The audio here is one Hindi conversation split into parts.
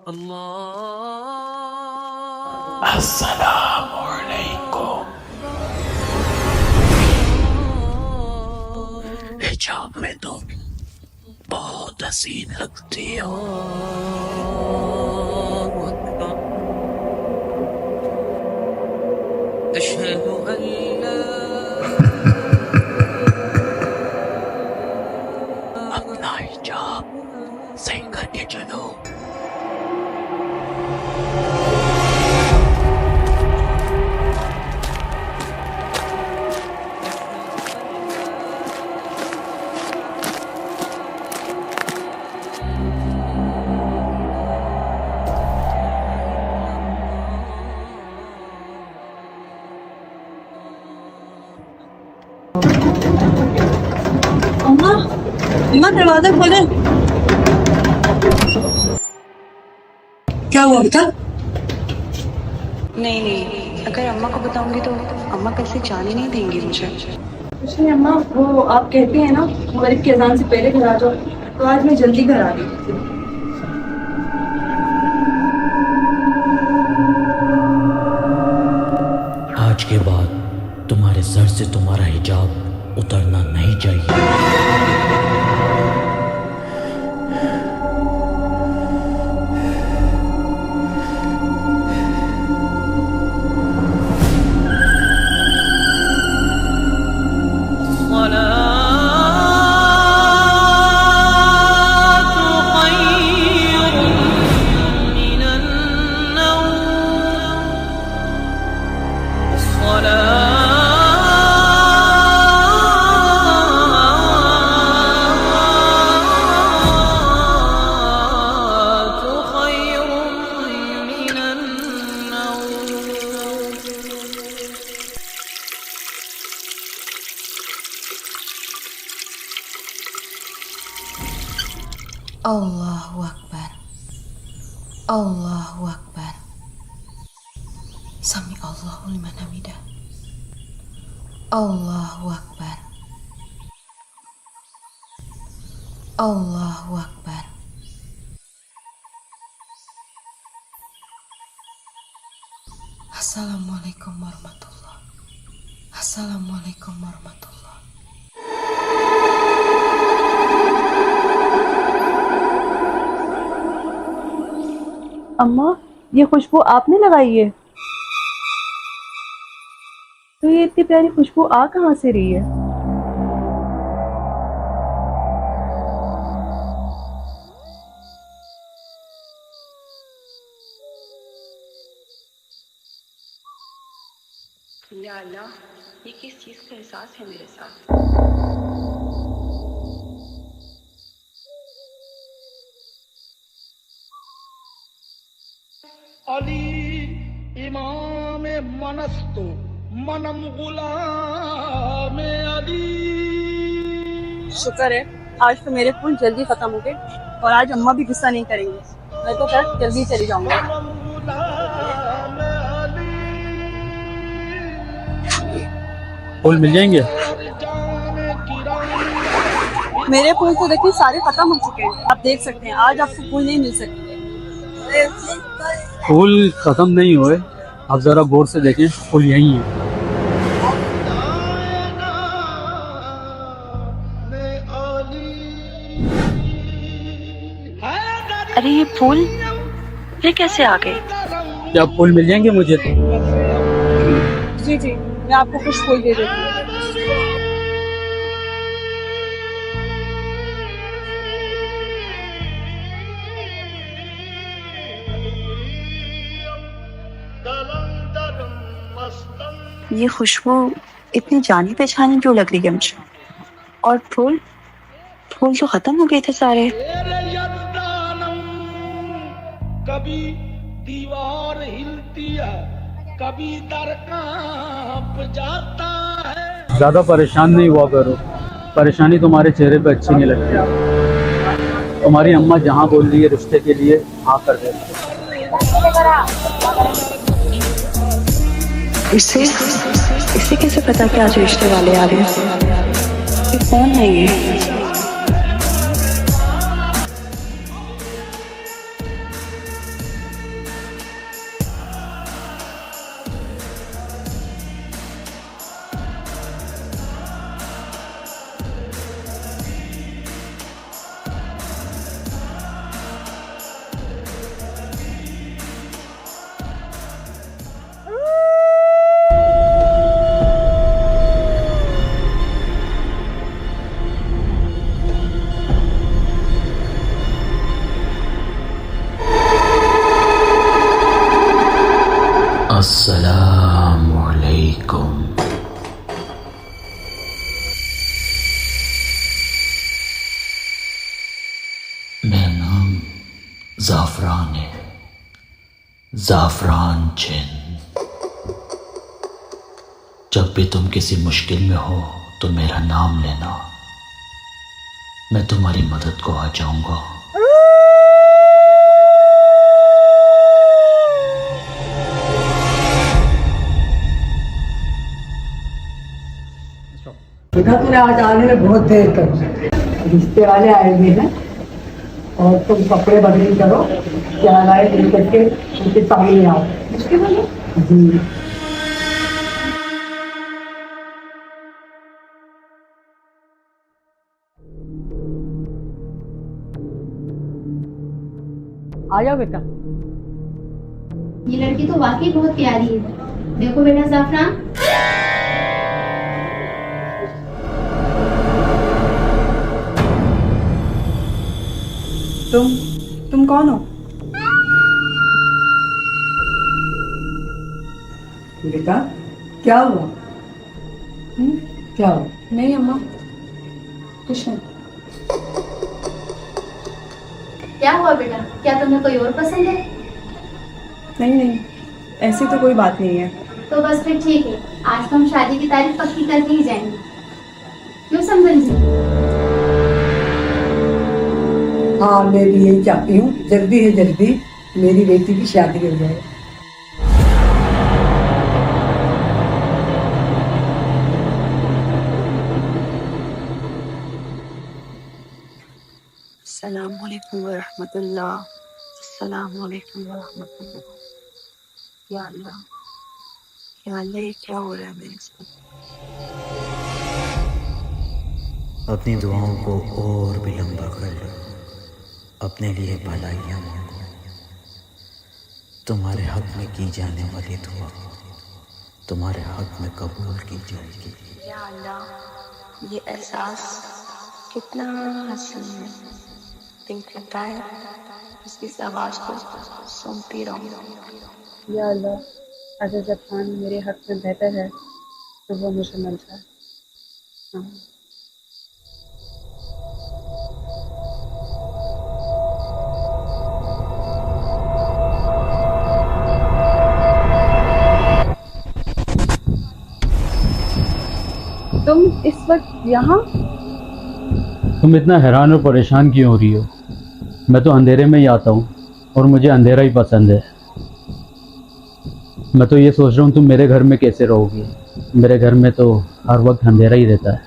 अस्सलामुअलैकुम। हिजाब में तो बहुत हसीन लगती हो। अपना हिजाब सही करके चलो। अम्मा, अम्मा दरवाजा खोले। क्या हुआ बेटा? नहीं, अगर अम्मा को बताऊंगी तो अम्मा कैसे जाने नहीं देंगी मुझे। कुछ नहीं अम्मा, वो आप कहती हैं ना मगरिब की अजान से पहले घर आ जाओ, तो आज मैं जल्दी घर आ रही हूँ। आज के बाद तुम्हारे सर से तुम्हारा हिजाब उतरना नहीं चाहिए। अल्लाहु अकबर, अल्लाहु अकबर, समी अल्लाहु लिमन हमिदा, अल्लाहु अकबर, अल्लाहु अकबर। अस्सलामुअलैकुम वरहमतुल्लाह, अस्सलामुअलैकुम वरहमतुल्लाह। अम्मा, ये खुशबू आपने लगाई है? तो ये इतनी प्यारी खुशबू आ कहाँ से रही है? या अल्लाह, ये किस चीज का एहसास है मेरे साथ। अली इमाम मनस्तो मनम गुलाम अली। शुक्र है आज तो मेरे फूल जल्दी खत्म हो गए और आज अम्मा भी गुस्सा नहीं करेंगे। मैं तो कल जल्दी चली जाऊंगा। फूल मिल जाएंगे? मेरे फूल तो देखिए सारे खत्म हो चुके हैं, आप देख सकते हैं। आज आपको फूल नहीं मिल सकते। फूल खत्म नहीं हुए, आप जरा गौर से देखें, फूल यही है। अरे ये फूल ये कैसे आ गए? क्या फूल मिल जाएंगे मुझे? जी जी, मैं आपको कुछ फूल दे देती हूँ। ये खुशबू इतनी जानी पहचानी क्यों लग रही है मुझे? और फूल फूल तो खत्म हो गए थे सारे। कभी दीवार हिलती है, कभी दर कांप जाता है। ज्यादा परेशान नहीं हुआ करो, परेशानी तुम्हारे चेहरे पे अच्छी नहीं लगती। तुम्हारी अम्मा जहाँ बोल रही है रिश्ते के लिए हाँ कर दे। इसे इसे कैसे पता कि आज रिश्ते वाले आ रहे हैं? ये कौन है ये? अस्सलामु अलैकुम। मेरा नाम ज़ाफ़रान है, ज़ाफ़रान जिन। जब भी तुम किसी मुश्किल में हो तो मेरा नाम लेना, मैं तुम्हारी मदद को आ जाऊंगा। देखा तूने आज आने में बहुत देर कर दी। रिश्ते वाले आए हुए हैं और तुम कपड़े बदली करो, क्या लाए दिन करके उनके सामने आओ। रिश्ते वाले जी आ जाओ बेटा। ये लड़की तो वाकई बहुत प्यारी है। देखो बेटा ज़ाफ़रान, तुम कौन हो? बेटा क्या हुआ? क्या हुआ? नहीं अम्मा, कुछ नहीं। क्या हुआ बेटा? क्या तुम्हें कोई और पसंद है? नहीं, ऐसी तो कोई बात नहीं है। तो बस फिर ठीक है, आज तो हम शादी की तारीख पक्की करके ही जाएंगे। क्यों समझन जी? हाँ मैं भी यही चाहती हूँ, जल्दी है जल्दी मेरी बेटी की शादी हो जाए। अस्सलामु अलैकुम व रहमतुल्लाह। अस्सलामु अलैकुम व रहमतुल्लाह। या अल्लाह, ये क्या हो रहा है मेरे साथ? अपनी दुआओं को और भी लंबा कर लो, अपने लिए भलाइयाँ मांगो। तुम्हारे हक में की जाने वाली दुआ तुम्हारे हक में कबूल की जाएगी। या अल्लाह, ये एहसास कितना हसीन है। दिल करता है इसकी आवाज़ को सुनती रहूं। या अल्लाह, अगर ज़ाफ़रान मेरे हक में बेहतर है तो वो मुझे मिल जाए। हाँ। तुम इस वक्त यहाँ? तुम इतना हैरान और परेशान क्यों हो रही हो? मैं तो अंधेरे में ही आता हूँ और मुझे अंधेरा ही पसंद है। मैं तो ये सोच रहा हूँ तुम मेरे घर में कैसे रहोगी। मेरे घर में तो हर वक्त अंधेरा ही रहता है।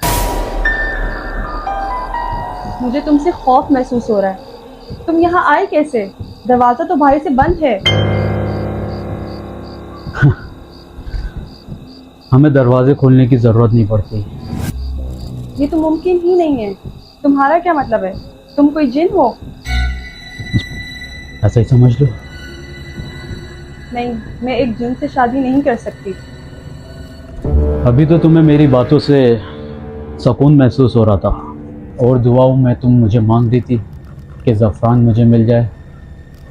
मुझे तुमसे खौफ महसूस हो रहा है। तुम यहाँ आए कैसे? दरवाजा तो बाहर से बंद है। हमें दरवाजे खोलने की ज़रूरत नहीं पड़ती। ये तो मुमकिन ही नहीं है। तुम्हारा क्या मतलब है? तुम कोई जिन हो? ऐसा ही समझ लो। नहीं, मैं एक जिन से शादी नहीं कर सकती। अभी तो तुम्हें मेरी बातों से सुकून महसूस हो रहा था और दुआओं में तुम मुझे मांग रही थी कि ज़ाफ़रान मुझे मिल जाए,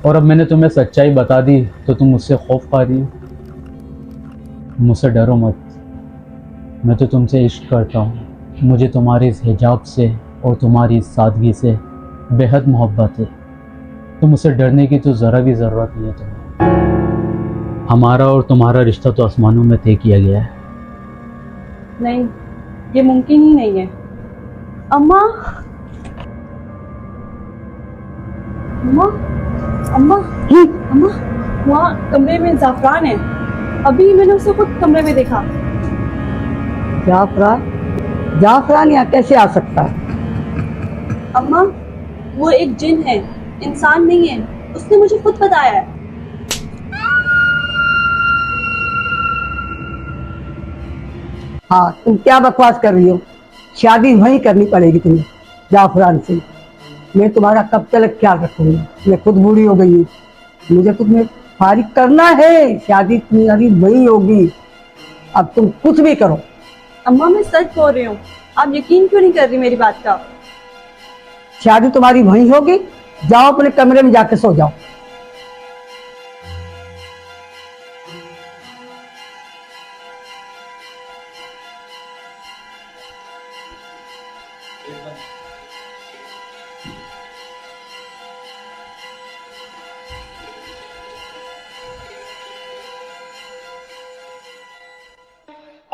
और अब मैंने तुम्हें सच्चाई बता दी तो तुम मुझसे खौफ खा रही हो। मुझसे डरो मत, मैं तो तुमसे इश्क करता हूँ। मुझे तुम्हारे इस हिजाब से और तुम्हारी इस सादगी से बेहद मोहब्बत है। तो मुझसे डरने की तो ज़रा भी ज़रूरत नहीं है तुम्हें। हमारा और तुम्हारा रिश्ता तो आसमानों में तय किया गया है। नहीं, ये मुमकिन ही नहीं है। अम्मा, अम्मा, अम्मा, अम्मा, वहाँ कमरे में ज़ाफ़रान है। अभी मैंने उसे खुद कमरे में देखा। जाफरान यहाँ कैसे आ सकता है? अम्मा, वो एक जिन है, इंसान नहीं है। उसने मुझे खुद बताया है। हाँ तुम क्या बकवास कर रही हो? शादी वहीं करनी पड़ेगी तुम्हें जाफरान से। मैं तुम्हारा कब तक ख्याल रखूंगी? मैं खुद बूढ़ी हो गई हूँ, मुझे तुम्हें फारिग करना है। शादी तुम्हारी वहीं होगी। अब तुम कुछ भी करो। अम्मा, मैं सच बोल रही हूँ। आप यकीन क्यों नहीं कर रही मेरी बात का? शादी तुम्हारी वहीं होगी। जाओ अपने कमरे में जाके सो जाओ।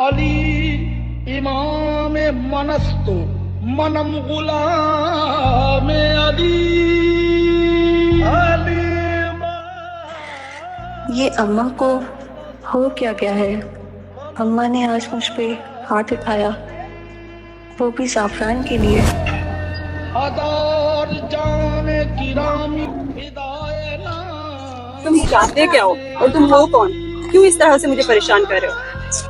अली इमाम मनस्तो मनम गुलाम अली अली ये अम्मा को हो क्या गया है? अम्मा ने आज मुझ पे हाथ उठाया, वो भी ज़ाफ़रान के लिए। हजार जाने गिरामी फिदाए ना। तुम चाहते क्या हो और तुम हो कौन? क्यों इस तरह से मुझे परेशान कर रहे हो?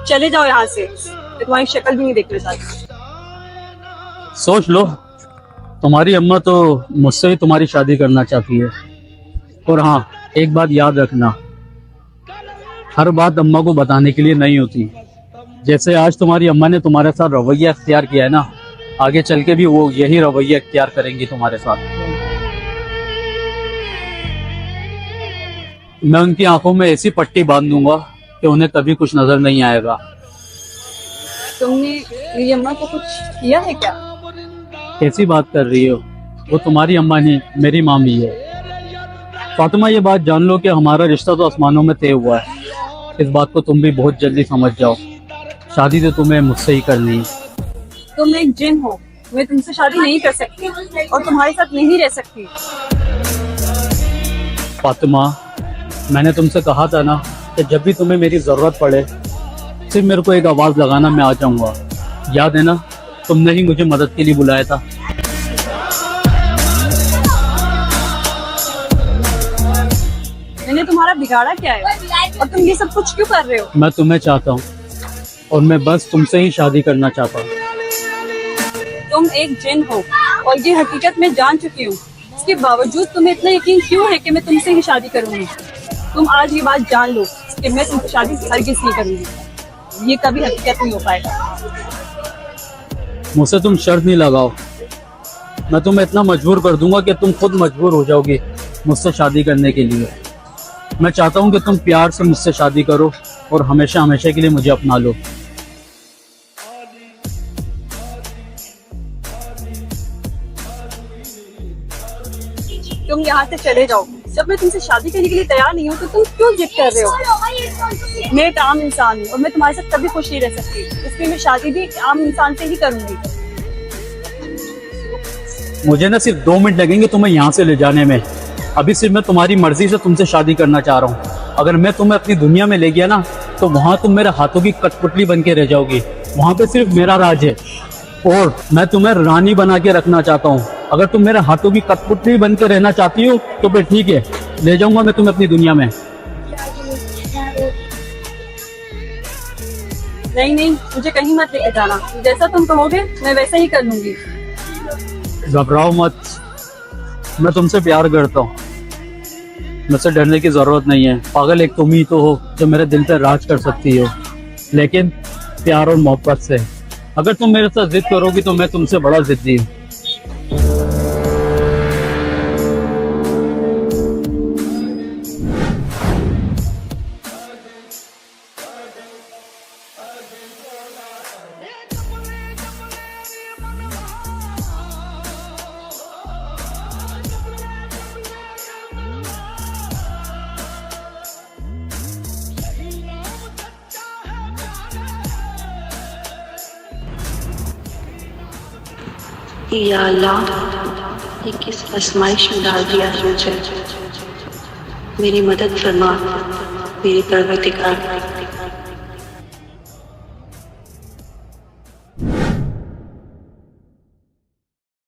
चले जाओ यहाँ से, मैं तुम्हारी शक्ल भी नहीं देखना चाहती। सोच लो, तुम्हारी अम्मा तो मुझसे ही तुम्हारी शादी करना चाहती है। और हाँ, एक बात याद रखना, हर बात अम्मा को बताने के लिए नहीं होती। जैसे आज तुम्हारी अम्मा ने तुम्हारे साथ रवैया अख्तियार किया है ना, आगे चल के भी वो यही रवैया अख्तियार करेंगी तुम्हारे साथ। मैं उनकी आंखों में ऐसी पट्टी बांध दूंगा कि उन्हें कभी कुछ नजर नहीं आएगा। तुमने मेरी अम्मा को कुछ किया है क्या? कैसी बात कर रही हो? वो तुम्हारी अम्मा नहीं, मेरी माँ भी है। फातिमा, ये बात जान लो कि हमारा रिश्ता तो आसमानों में तय हुआ है। इस बात को तुम भी बहुत जल्दी समझ जाओ। शादी तो तुम्हें मुझसे ही करनी है। तुम एक जिन हो, मैं तुमसे शादी नहीं कर सकती और तुम्हारे साथ नहीं रह सकती। फातिमा, मैंने तुमसे कहा था ना कि जब भी तुम्हें मेरी जरूरत पड़े सिर्फ मेरे को एक आवाज लगाना, मैं आ जाऊंगा। याद है ना, तुमने ही मुझे मदद के लिए बुलाया था। मैंने तुम्हारा बिगाड़ा क्या है और तुम ये सब कुछ क्यों कर रहे हो? मैं तुम्हें चाहता हूँ और मैं बस तुमसे ही शादी करना चाहता हूँ। तुम एक जिन हो और ये हकीकत मैं जान चुकी हूँ। इसके बावजूद तुम्हें इतना यकीन क्यों है कि मैं तुमसे ही शादी करूंगी? तुम आज ये बात जान लो कि मैं तुमसे शादी हरगिज़ नहीं करूंगी। ये कभी हकीकत नहीं हो पाएगा। मुझसे तुम शर्त नहीं लगाओ, मैं तुम्हें इतना मजबूर कर दूंगा कि तुम खुद मजबूर हो जाओगे मुझसे शादी करने के लिए। मैं चाहता हूँ कि तुम प्यार से मुझसे शादी करो और हमेशा हमेशा के लिए मुझे अपना लो। तुम यहाँ से चले जाओ। जब मैं तुमसे शादी करने के लिए तैयार नहीं हूँ तो तुम क्यों जिद कर रहे हो? मैं एक आम इंसान हूँ और मैं तुम्हारे साथ कभी खुश नहीं रह सकती, इसलिए मैं शादी भी एक आम इंसान से ही करूंगी। मुझे ना सिर्फ 2 मिनट लगेंगे तुम्हें यहाँ से ले जाने में। अभी सिर्फ मैं तुम्हारी मर्जी से तुमसे शादी करना चाह रहा हूँ। अगर मैं तुम्हें अपनी दुनिया में ले गया ना तो वहाँ तुम मेरे हाथों की कठपुतली बन के रह जाओगी। वहाँ पे सिर्फ मेरा राज है और मैं तुम्हें रानी बना के रखना चाहता हूँ। अगर तुम मेरे हाथों की कठपुतली बन के रहना चाहती हो तो फिर ठीक है, ले जाऊंगा मैं तुम्हें अपनी दुनिया में। नहीं नहीं, मुझे कहीं मत लेके जाना। जैसा तुम कहोगे मैं वैसा ही कर लूंगी। घबराओ मत, मैं तुमसे प्यार करता हूँ, मुझसे डरने की जरूरत नहीं है। पागल एक तुम ही तो हो जो मेरे दिल पर राज कर सकती हो, लेकिन प्यार और मोहब्बत से। अगर तुम मेरे साथ जिद करोगी तो मैं तुमसे बड़ा जिद्दी हूँ। या अल्लाह, ये किस आजमाइश में डाल दिया है मुझे। मेरी मदद फरमा मेरी परवरदिगार।